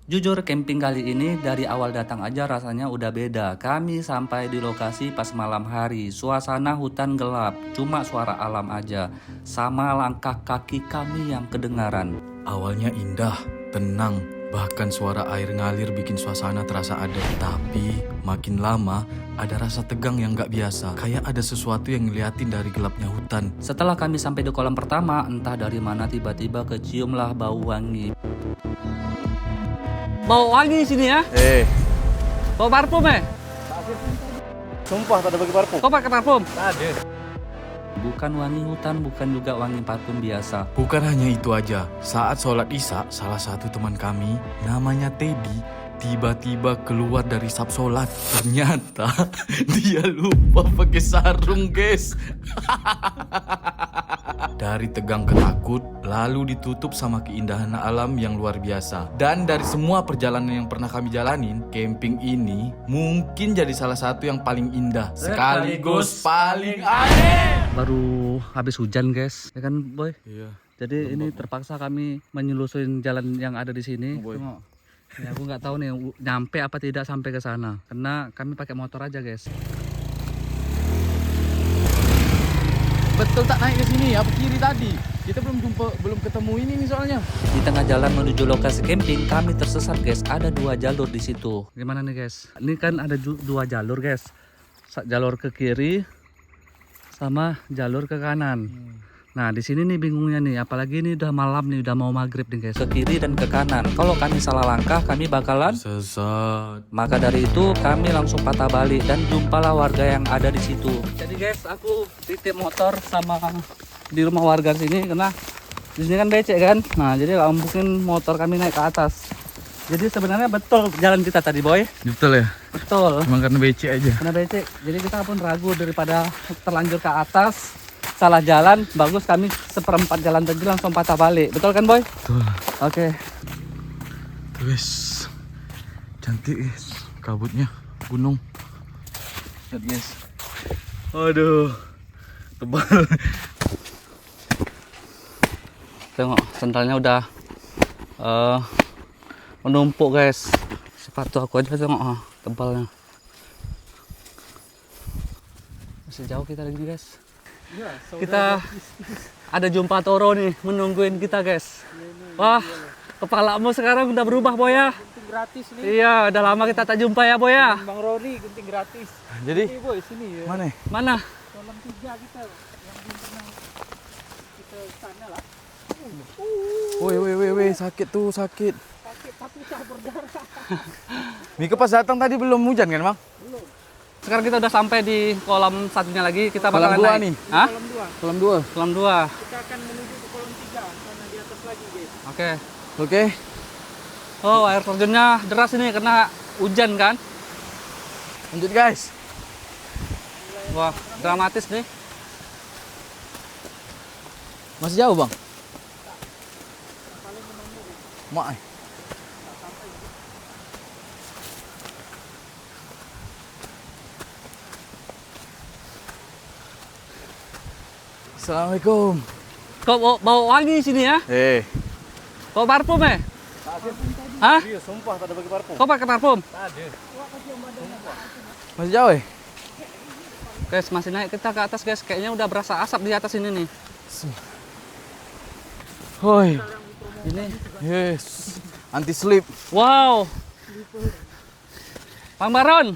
Jujur camping kali ini dari awal datang aja rasanya udah beda. Kami sampai di lokasi pas malam hari. Suasana hutan gelap, cuma suara alam aja. Sama langkah kaki kami yang kedengaran. Awalnya indah, tenang, bahkan suara air ngalir bikin suasana terasa adem. Tapi makin lama ada rasa tegang yang gak biasa. Kayak ada sesuatu yang ngeliatin dari gelapnya hutan. Setelah kami sampai di kolam pertama, entah dari mana tiba-tiba keciumlah bau wangi. Bau wangi sini ya? Bau parfum ya? Sumpah tak ada bagi parfum. Kau pakai parfum? Ada. Bukan wangi hutan, bukan juga wangi parfum biasa. Bukan hanya itu aja, saat sholat isya, salah satu teman kami, namanya Teddy, tiba-tiba keluar dari sab sholat. Ternyata dia lupa pakai sarung, guys. Dari tegang ke takut, lalu ditutup sama keindahan alam yang luar biasa. Dan dari semua perjalanan yang pernah kami jalanin, camping ini mungkin jadi salah satu yang paling indah, sekaligus paling aneh. Baru habis hujan guys, ya kan boy? Iya. Jadi ini terpaksa kami menyelusurin jalan yang ada di sini. Boy. Tengok. Ya, aku nggak tahu nih nyampe apa tidak sampai ke sana. Karena kami pakai motor aja guys. Betul tak naik ke sini ya, kiri tadi. Kita belum ketemu ini nih soalnya. Di tengah jalan menuju lokasi camping kami tersesat guys. Ada 2 jalur di situ. Gimana nih guys? Ini kan ada 2 jalur guys. Jalur ke kiri sama jalur ke kanan. Nah di sini nih bingungnya nih, apalagi ini udah malam nih, udah mau maghrib nih guys. Ke kiri dan ke kanan. Kalau kami salah langkah, kami bakalan Sesat. Maka dari itu kami langsung patah balik dan jumpalah warga yang ada di situ. Jadi guys, aku titip motor sama di rumah warga sini karena di sini kan becek kan. Nah jadi mungkin motor kami naik ke atas. Jadi sebenarnya betul jalan kita tadi boy. Betul ya? Betul. Cuma karena becek aja. Karena becek. Jadi kita pun ragu daripada terlanjur ke atas. Salah jalan, bagus kami seperempat jalan tadi langsung patah balik. Betul kan boy? Betul. Oke. Tuh guys, cantik guys, kabutnya gunung. Lihat guys. Aduh, tebal. Tengok sendalnya udah menumpuk guys. Sepatu aku aja tengok tebalnya. Masih jauh kita lagi guys. Kita ada jumpa toro nih menungguin kita guys. Wah, kepalamu sekarang udah berubah boy ya. Gunting gratis nih. Iya, udah lama kita tak jumpa ya boy ya. Bang Rory gunting gratis. Jadi Sini boy, sini ya. mana? Mana? Kolam 3 kita yang belum pernah kita sana lah. Woi, sakit tuh, sakit. Sakit tapi tak berdarah. Mika pas datang tadi belum hujan kan, Bang? Belum. Sekarang kita udah sampai di kolam satunya lagi. Kita Kolam bakalan dua naik. nih. Hah? Kolam 2. Kolam 2. Kolam 2. Kita akan menuju ke kolam 3 karena di atas lagi guys. Oke. Oke. Oh, air terjunnya deras ini karena hujan kan? Lanjut guys. Wah, dramatis nih. Masih jauh, Bang? Mak. Assalamualaikum. Kok bau wangi sini ya? Bau parfum ya? Hah? Iya, sumpah tak ada bagi parfum. Kok pakai parfum? Ada. Masih jauh ya? Guys, masih naik kita ke atas guys. Kayaknya udah berasa asap di atas ini nih. Hoi. Ini. Yes. Anti sleep. Wow. Bang Baron.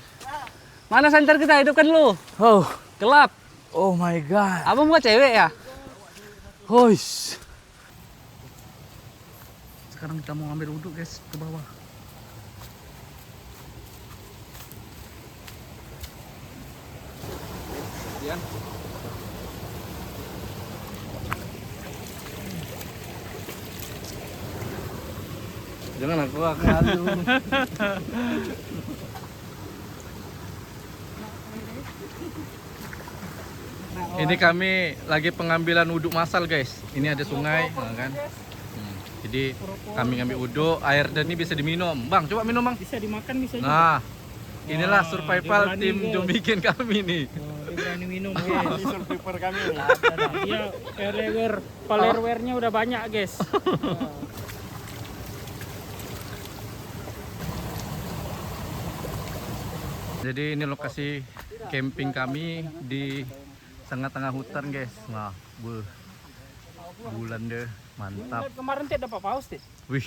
Mana senter kita? Hidupkan dulu. Oh. Gelap. Oh my god. Abang bukan cewek ya? Hoish. Sekarang kita mau ambil wudhu guys ke bawah. Kemudian jangan aku malu. Ini kami lagi pengambilan wudhu massal guys. Ini ada sungai, kan? Jadi kami ngambil wudhu, air dan ini bisa diminum. Bang, coba minum bang. Bisa dimakan bisa juga. Nah, inilah Wah, survival dia berani, tim guys. Jomikin kami nih. Dia berani minum guys. Ini survivor kami nih. Dia followernya udah banyak guys. Jadi ini lokasi camping kami di tengah-tengah hutan guys. Nah, bulan deh, mantap. Kemarin tidak dapat paus deh. Wih.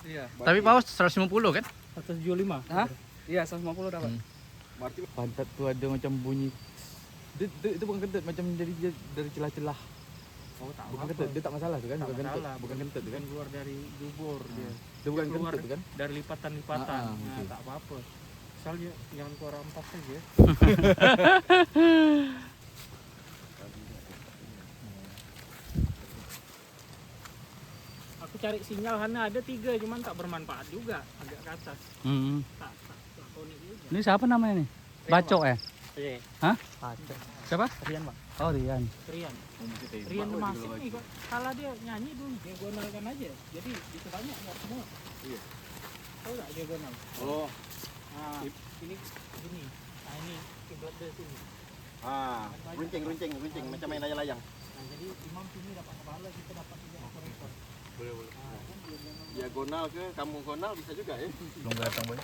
Iya. Tapi paus 150 kan? 175. Hah? Iya, 150 dapat. Pantat tuh ada macam bunyi. Itu bukan kentut, macam dari celah-celah. Oh, tak Bukan apa-apa. kentut, dia tak masalah tuh kan? Tak Bukan kentut, masalah. bukan kentut tuh kan? Keluar dari dubur dia. Itu bukan Keluar kentut tuh kan? dari lipatan-lipatan. Ah, Nah, oke. tak apa-apa. Soalnya jangan keluar ampas saja. Aku cari sinyal karena ada 3 cuman tak bermanfaat juga, agak ke atas. Tak konek juga. Ini siapa namanya nih? Bacok ya? Iya. Hah? Ada. Siapa? Rian, Bang. Oh, Rian. Rian. Rian masuk nih kok. Salah dia nyanyi dulu, diagonalkan aja. Jadi itu banyak nggak semua. Iya. Tahu nggak diagonal? Oh, Nah, ini sini. Nah, ini kiblat dari sini. runcing macam main layang-layang. Nah, jadi imam sini dapat kepala, kita dapat juga ekor-ekor. boleh. Nah, kan diagonal. Diagonal ke kamu gonal bisa juga ya. Belum datang boy.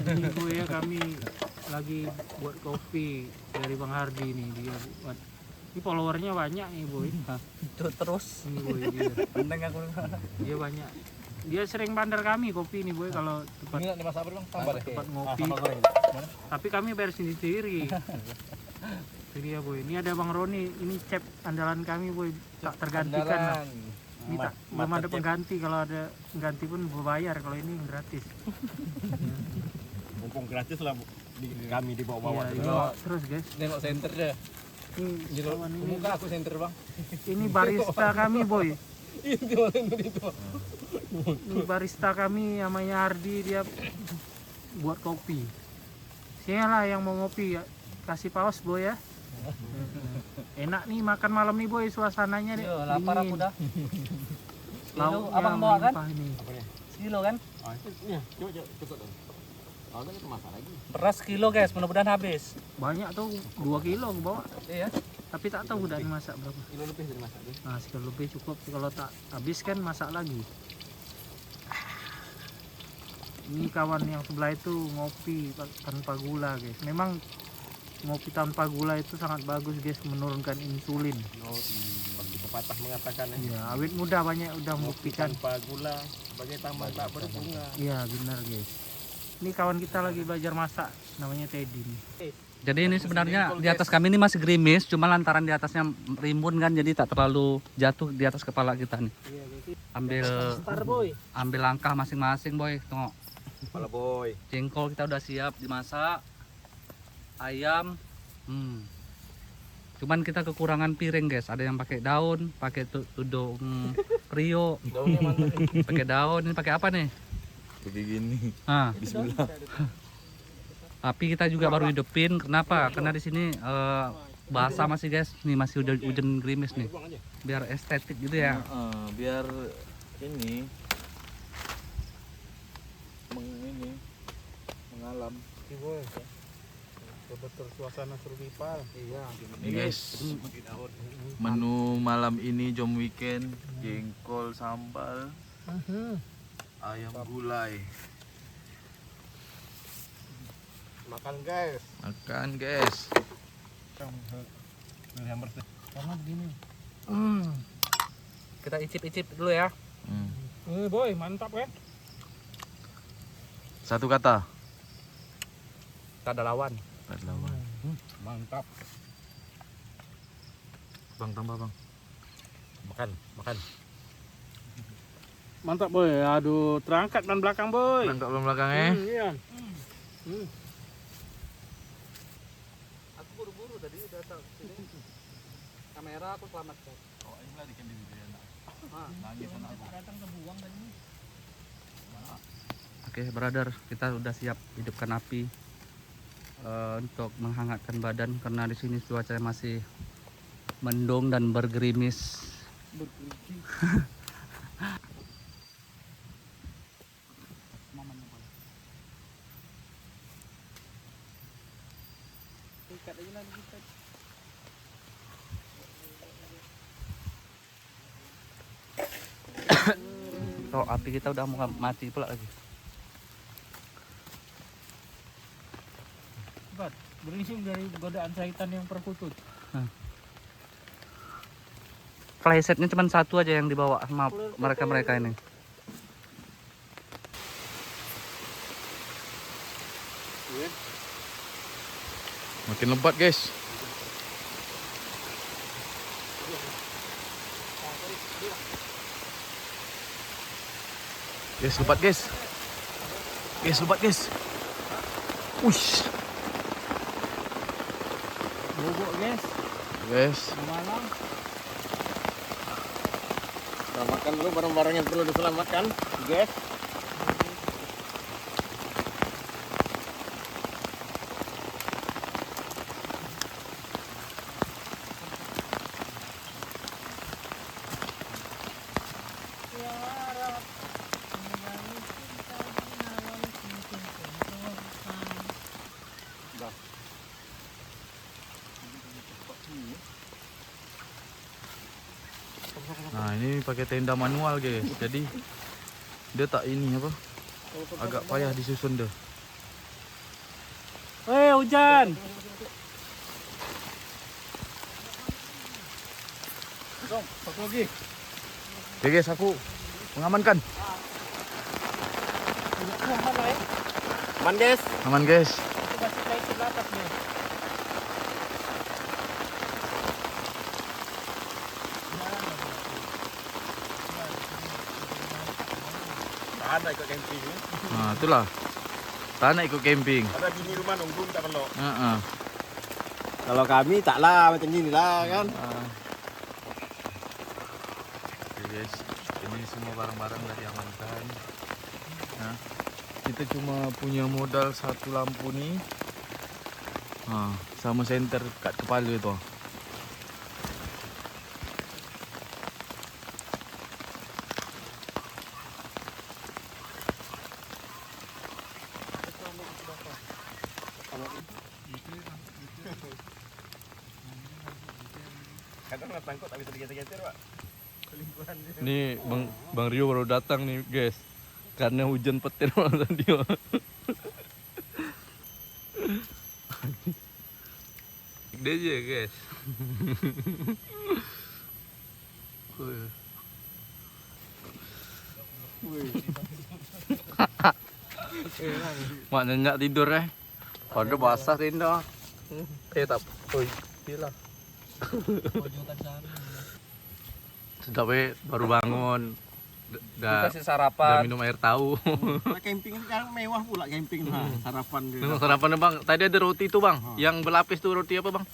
Ini boy ya, kami lagi buat kopi dari Bang Hardi nih, dia buat. Ini followernya banyak nih boy. Terus. Ini boy dia. Penting aku. Dia banyak. Dia sering bandar kami kopi nih boy kalau tempat Ini dimasak apa bang? Sambal ya? tempat ngopi. Tapi kami bayar sendiri. Jadi ya boy, ini ada Bang Roni, ini cep andalan kami boy, tak tergantikan lah. Ini tak belum ada pengganti, kalau ada pengganti pun berbayar, kalau ini gratis. Mumpung gratis lah kami dibawa-bawa. Iya, dibawa terus guys. Nengok center deh. Ini, kawan ini, Muka aku center bang. ini barista kami boy. Itu itu. Ini barista kami namanya Hardi, dia buat kopi. Saya lah yang mau ngopi ya, kasih paus boy ya. Enak nih makan malam nih boy, suasananya deh. Yo, lapar aku dingin. dah. Lauknya Abang bawa kan? melimpah ini. Sekilo kan? Ya, coba tutup dong. Kalau kan itu masak lagi. Beras sekilo guys, mudah-mudahan habis. Banyak tuh 2 kilo aku bawa. Iya. Tapi tak tahu udah dimasak berapa. Kilo lebih dari masak deh. Nah, sekilo lebih cukup. Kalau tak habis kan masak lagi. Ini kawan yang sebelah itu ngopi tanpa gula guys. Memang ngopi tanpa gula itu sangat bagus guys, menurunkan insulin. Waktu pepatah mengatakan ya. Iya, awet muda banyak udah ngopi kan. Tanpa gula sebagai taman tak berbunga. Iya benar guys. Ini kawan kita lagi belajar masak, namanya Teddy nih. Jadi ini sebenarnya di atas kami ini masih gerimis, cuma lantaran di atasnya rimbun kan, jadi tak terlalu jatuh di atas kepala kita nih. Iya guys. Ambil Star boy. ambil langkah masing-masing boy. Tengok, Kepala boy. jengkol kita udah siap dimasak, ayam. Cuman kita kekurangan piring guys. Ada yang pakai daun, pakai tudung prio, Daunnya mantap. pakai daun. Ini pakai apa nih? Begini. Ah, Bismillah. tapi kita juga baru hidupin. Kenapa? Karena di sini basah masih guys. Nih masih udah hujan gerimis nih. Buang aja. Biar estetik gitu ya. Biar ini mengalam. Boy. Betul suasana survival. Iya. Nih guys, menu malam ini jom weekend, jengkol sambal, ayam gulai. Makan guys. Makan guys. Yang bersih. Karena begini. Kita icip-icip dulu ya. Boy, mantap kan? Satu kata. Tak ada lawan. Lawan. Mantap. Bang tambah bang. Makan. Mantap boy. Aduh, terangkat ban belakang boy. Berangkat belakang Iya. Aku buru-buru tadi udah tahu. Kamera aku selamatkan. Oh, ini lagi kan di video enak. Nangis anak aku. Datang kebuang tadi. Oke, brother, kita udah siap hidupkan api untuk menghangatkan badan karena di sini cuaca masih mendung dan bergerimis. Oh, api kita udah mau mati pula lagi. cepat. Berlindung dari godaan syaitan yang perkutut. Playsetnya cuma satu aja yang dibawa sama mereka ini. Makin lebat guys. Guys, lebat guys. Guys, lebat guys. Ush. Bobok guys, Guys, malam. Selamatkan dulu barang-barang yang perlu diselamatkan, guys. nah ini pakai tenda manual guys. Jadi dia tak ini apa? Agak payah disusun dia. Weh, hujan. Satu lagi. Oke guys, aku mengamankan. Aman, guys. Aman guys. Kasih kain ke atas nih. Ada ikut camping. Nah, itulah. Tanah ikut camping. Ada bini rumah nunggu tak perlu. Heeh. Kalau kami taklah macam ni lah kan. Oke guys, ini semua barang-barang udah diamankan. Nah, kita cuma punya modal satu lampu nih. Sama senter kat kepala itu. Kadang nak tangkut tak bisa digeser-geser, Pak. Selingkuhan dia. Ini Bang Rio baru datang nih guys. Karena hujan petir malam tadi. Dia aja guys. Mak nyenyak tidur Pada basah tenda. Tak. Hilang. Sudah baru bangun. Udah Dikasih sarapan. minum air tahu. Kalau camping kan sekarang mewah pula camping. Sarapan dia. Memang sarapan bang. Tadi ada roti itu bang. Yang berlapis tuh roti apa bang?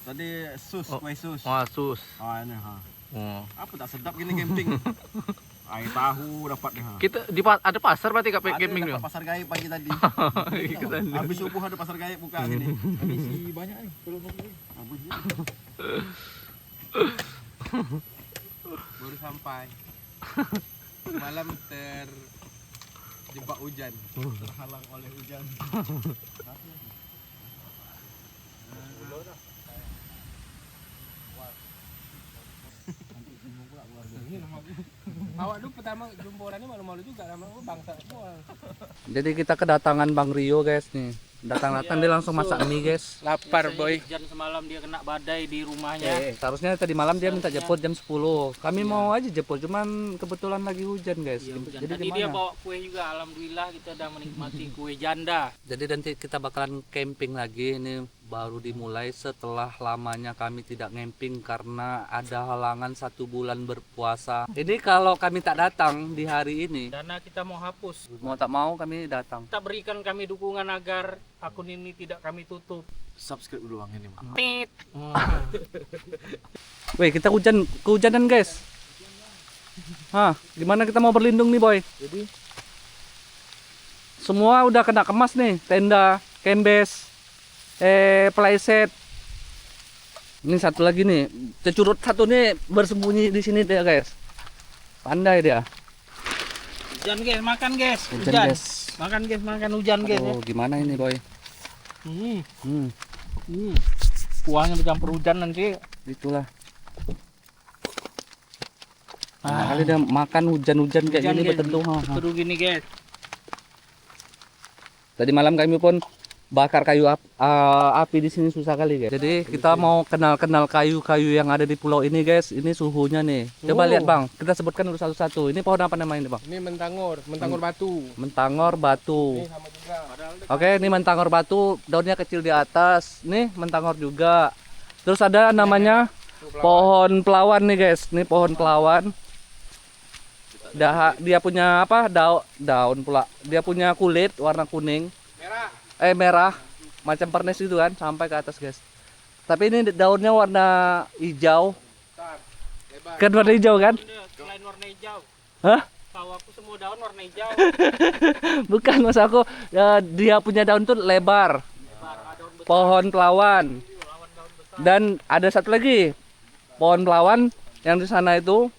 Tadi sus, kue sus. Wah sus. Ini Oh. Apa tak sedap gini camping. Air tahu dapat nih. Kita ada pasar berarti kak camping Ada tuh. dapat pasar gaib pagi tadi. Ikutan. Habis subuh ada pasar gaib buka sini. Habis banyak nih. Habis ni. Baru sampai. Malam terjebak hujan. Terhalang oleh hujan. Awak dulu pertama jumpa orang ini malu-malu juga, nama bangsa semua. Jadi kita kedatangan Bang Rio guys nih. Datang-datang dia langsung masak mie guys. Lapar boy. Hujan semalam dia kena badai di rumahnya. Seharusnya tadi malam dia minta jemput jam 10. Kami mau aja jemput, cuman kebetulan lagi hujan guys. Iya, hujan. Jadi Tadi dia gimana? bawa kue juga, alhamdulillah kita udah menikmati kue janda. Jadi nanti kita bakalan camping lagi. Ini baru dimulai setelah lamanya kami tidak camping karena ada halangan 1 bulan berpuasa. Ini kalau kami tak datang di hari ini, Dana kita mau hapus. mau tak mau kami datang. Kita berikan kami dukungan agar akun ini tidak kami tutup. Subscribe dulu bang ini bang. Tit. Weh, kita kehujanan guys. Gimana kita mau berlindung nih boy? Jadi Semua udah kena kemas nih, tenda, kembes, playset. Ini satu lagi nih, cecurut satu nih bersembunyi di sini dia guys. Pandai dia. Hujan guys, makan guys. Hujan, Hujan. guys. Makan guys, makan hujan guys ya. Oh, gimana ini boy? Kuahnya bercampur hujan nanti. Itulah. Kali dia makan hujan-hujan kayak Hujan, gini guys. betul. Seru gini guys. Tadi malam kami pun bakar api di sini susah kali guys. Jadi kita mau kenal-kenal kayu-kayu yang ada di pulau ini guys. Ini suhunya nih. Coba lihat bang, kita sebutkan dulu satu-satu. Ini pohon apa namanya ini bang? Ini mentangor batu. Mentangor batu. Ini sama juga. Oke, ini mentangor batu, daunnya kecil di atas. Nih mentangor juga. Terus ada namanya pohon pelawan nih guys. Ini pohon pelawan. Dia punya apa? Daun pula. Dia punya kulit warna kuning. Merah. Macam pernis itu kan, sampai ke atas guys. Tapi ini daunnya warna hijau. Kan warna hijau kan? Selain warna hijau. Hah? Tahu aku semua daun warna hijau. Bukan, maksud aku dia punya daun tuh lebar. Pohon pelawan. Dan ada satu lagi pohon pelawan yang di sana itu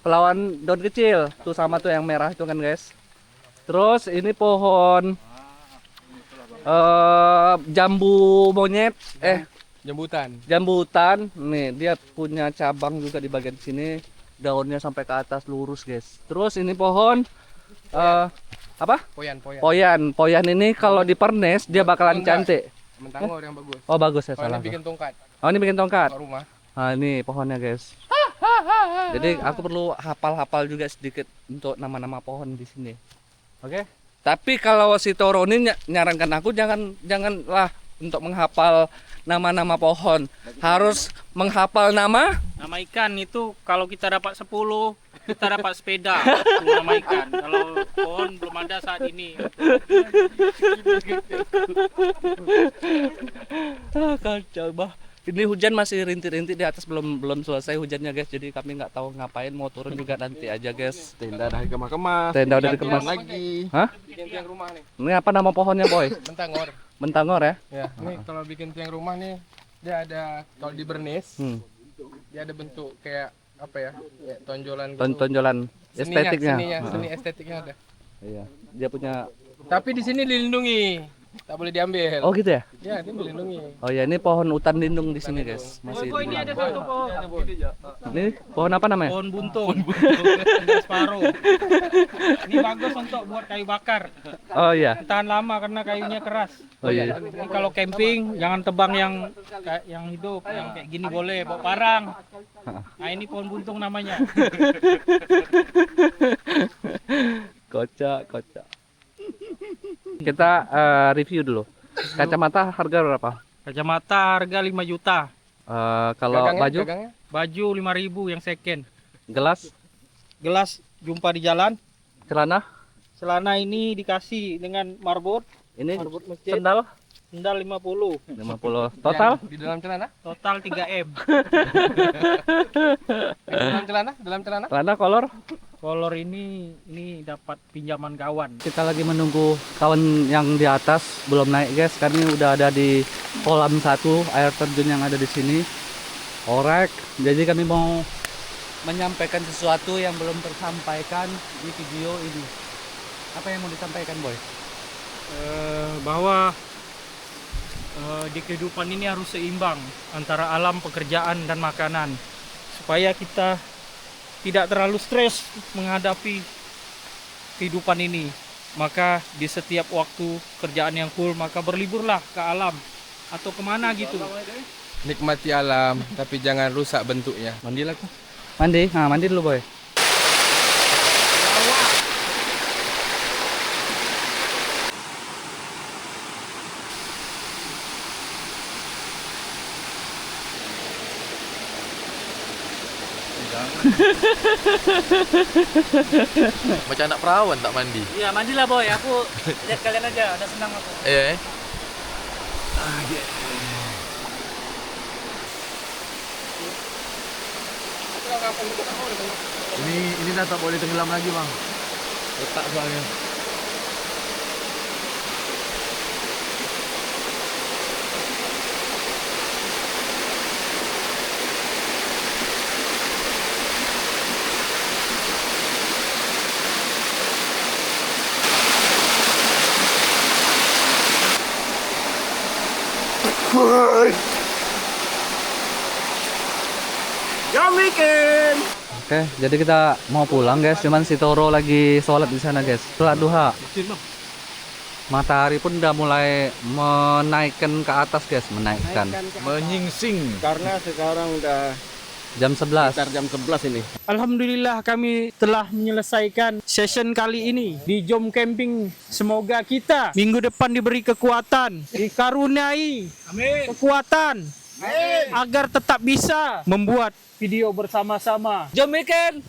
pelawan daun kecil. Tuh sama tuh yang merah itu kan guys. Terus ini pohon jambu monyet. Jambutan. Nih dia punya cabang juga di bagian sini. Daunnya sampai ke atas lurus guys. Terus ini pohon apa? Poyan. Poyan ini kalau dipernes dia bakalan cantik. Mentangor yang bagus. Oh bagus ya, salah. Ini bikin tongkat. Oh ini bikin tongkat. Rumah. Nah ini pohonnya guys. Jadi aku perlu hafal-hafal juga sedikit untuk nama-nama pohon di sini. Oke? Tapi kalau si Toro ini nyarankan aku janganlah untuk menghafal nama-nama pohon. Harus menghafal nama ikan itu kalau kita dapat 10, kita dapat sepeda. Itu nama ikan. Kalau pohon belum ada saat ini. Kacau bah. Ini hujan masih rintik-rintik di atas, belum selesai hujannya guys. Jadi kami nggak tahu ngapain, mau turun juga nanti aja guys. Tenda udah dikemas. Tenda udah dikemas lagi. Hah? Bikin tiang rumah nih. Ini apa nama pohonnya boy? Mentangor. Mentangor ya? Ya, ini kalau bikin tiang rumah nih dia ada kalau di bernis, dia ada bentuk kayak apa ya? Kayak tonjolan gitu. Tonjolan estetiknya. Seni estetiknya ada. Iya, dia punya. Tapi di sini dilindungi. Tak boleh diambil. Oh gitu ya? Ya, dia melindungi. Oh ya, ini pohon hutan lindung di sini guys. Masih. Oh ini ada satu pohon. Ini pohon apa namanya? Pohon buntung. Separuh. Ini bagus untuk buat kayu bakar. Oh iya. Tahan lama karena kayunya keras. Oh iya. Ini kalau camping jangan tebang yang hidup, yang kayak gini boleh, bawa parang. Nah ini pohon buntung namanya. Kocak. Kita review dulu. Kacamata harga berapa? Kacamata harga 5 juta. Kalau baju? Baju 5.000 yang second. Gelas Jumpa di jalan. celana ini dikasih dengan marbot. Ini marbot masjid. sendal 50. total? Di dalam celana? Total 3M. Dalam celana? Celana Kolor ini dapat pinjaman kawan. kita lagi menunggu kawan yang di atas belum naik guys. Kami udah ada di kolam 1 air terjun yang ada di sini. Orek. Jadi kami mau menyampaikan sesuatu yang belum tersampaikan di video ini. Apa yang mau disampaikan boy? Bahwa di kehidupan ini harus seimbang antara alam, pekerjaan, dan makanan supaya kita tidak terlalu stres menghadapi kehidupan ini. Maka di setiap waktu kerjaan yang full, maka berliburlah ke alam atau kemana gitu. Nikmati alam, tapi jangan rusak bentuknya. Mandilah tuh. Mandi dulu boy. Macam anak perawan tak mandi. Iya mandilah boy, aku lihat kalian aja, ada senang aku. Iya. Ini dah tak boleh tenggelam lagi bang. Letak soalnya. Oke, jadi kita mau pulang guys. Cuman si Toro lagi sholat di sana guys. Sholat duha. Matahari pun udah mulai menaikkan ke atas guys, menaikkan. Menyingsing. Karena sekarang udah Jam 11. sekitar jam 11 ini. Alhamdulillah kami telah menyelesaikan session kali ini di Jom Camping. Semoga kita minggu depan diberi kekuatan, dikaruniai kekuatan agar tetap bisa membuat video bersama-sama. Jom weekend.